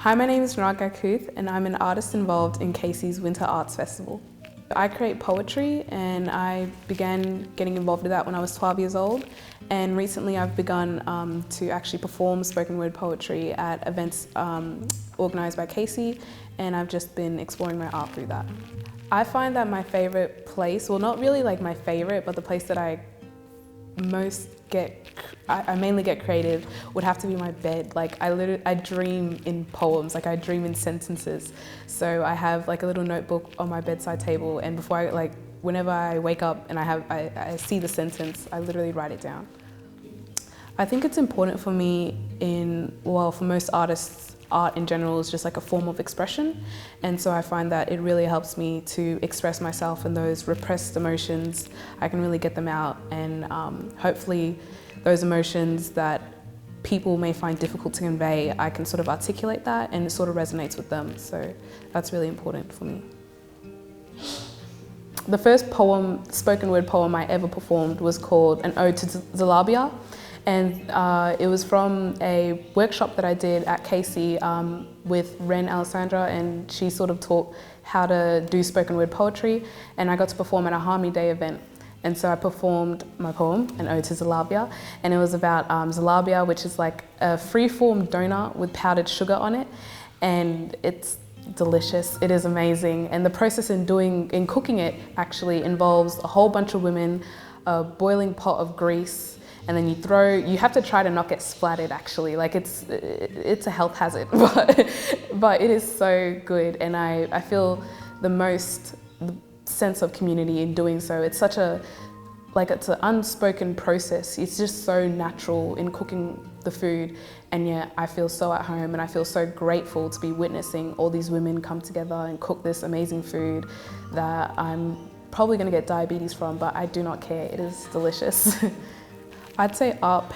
Hi, my name is Raga Kuth and I'm an artist involved in Casey's Winter Arts Festival. I create poetry and I began getting involved with that when I was 12 years old, and recently I've begun to actually perform spoken word poetry at events organised by Casey, and I've just been exploring my art through that. I find that my favourite place, well not really like my favourite, but the place that I mainly get creative would have to be my bed. Like I dream in poems, like I dream in sentences. So I have like a little notebook on my bedside table, and whenever I wake up and I see the sentence, I literally write it down. I think it's important for me for most artists, art in general is just like a form of expression, and so I find that it really helps me to express myself and those repressed emotions. I can really get them out, and hopefully those emotions that people may find difficult to convey, I can sort of articulate that and it sort of resonates with them, so that's really important for me. The first spoken word poem I ever performed was called An Ode to Zalabia. And it was from a workshop that I did at Casey with Ren Alessandra, and she sort of taught how to do spoken word poetry, and I got to perform at a Harmony Day event. And so I performed my poem, An Ode to Zalabia, and it was about zalabia, which is like a free-form donut with powdered sugar on it, and it's delicious. It is amazing, and the process in cooking it actually involves a whole bunch of women, a boiling pot of grease, and then you have to try to not get splattered actually, like it's a health hazard, but it is so good, and I feel the sense of community in doing so. It's it's an unspoken process. It's just so natural in cooking the food, and yet I feel so at home, and I feel so grateful to be witnessing all these women come together and cook this amazing food that I'm probably going to get diabetes from, but I do not care. It is delicious. I'd say art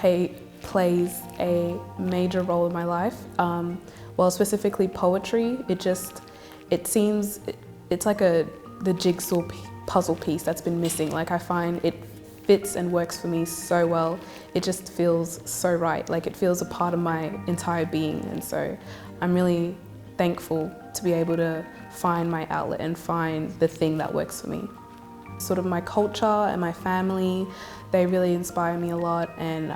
plays a major role in my life. Well, specifically poetry, it's like the jigsaw puzzle piece that's been missing. Like I find it fits and works for me so well. It just feels so right. Like it feels a part of my entire being, and so I'm really thankful to be able to find my outlet and find the thing that works for me. Sort of my culture and my family, they really inspire me a lot, and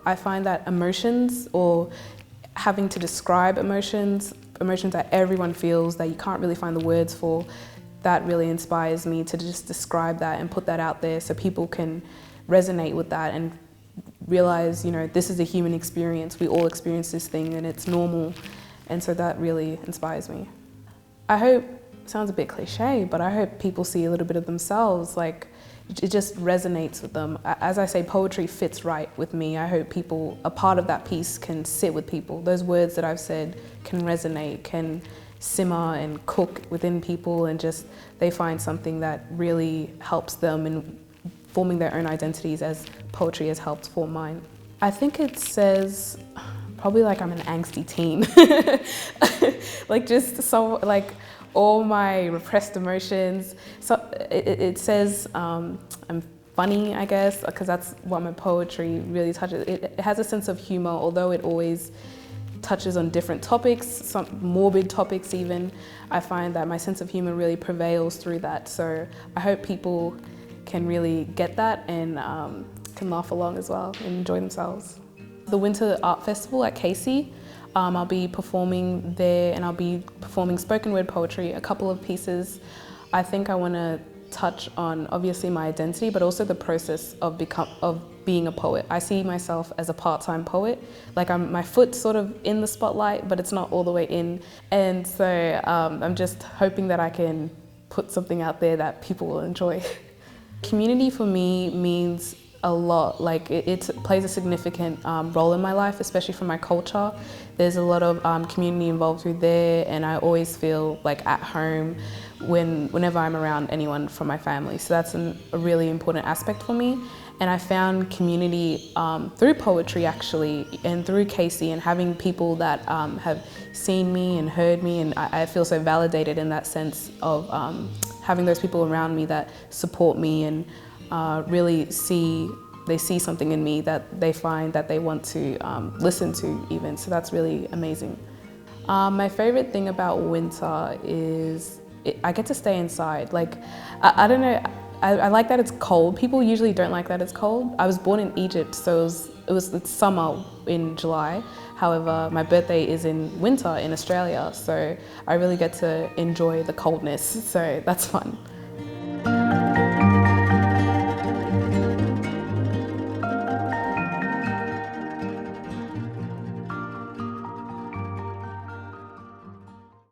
I find that emotions, or having to describe emotions that everyone feels that you can't really find the words for, that really inspires me to just describe that and put that out there so people can resonate with that and realize, this is a human experience. We all experience this thing and it's normal, and so that really inspires me. I hope, sounds a bit cliche, but I hope people see a little bit of themselves, like it just resonates with them. As I say, poetry fits right with me. I hope a part of that piece can sit with people. Those words that I've said can resonate, can simmer and cook within people, and just they find something that really helps them in forming their own identities as poetry has helped form mine. I think it says probably like I'm an angsty teen. All my repressed emotions. So it says I'm funny, I guess, because that's what my poetry really touches. It has a sense of humor, although it always touches on different topics, some morbid topics even. I find that my sense of humor really prevails through that. So I hope people can really get that and can laugh along as well and enjoy themselves. The Winter Art Festival at Casey, I'll be performing there, and I'll be performing spoken word poetry, a couple of pieces. I think I want to touch on obviously my identity, but also the process of being a poet. I see myself as a part-time poet. Like my foot's sort of in the spotlight, but it's not all the way in. And so I'm just hoping that I can put something out there that people will enjoy. Community for me means a lot. Like it plays a significant role in my life, especially for my culture. There's a lot of community involved through there, and I always feel like at home whenever I'm around anyone from my family. So that's a really important aspect for me. And I found community through poetry actually, and through Casey, and having people that have seen me and heard me, and I feel so validated in that sense of having those people around me that support me and really see something in me that they find that they want to listen to even. So that's really amazing. My favorite thing about winter is I get to stay inside. Like, I don't know, I like that it's cold. People usually don't like that it's cold. I was born in Egypt, so it's summer in July. However, my birthday is in winter in Australia, so I really get to enjoy the coldness, so that's fun.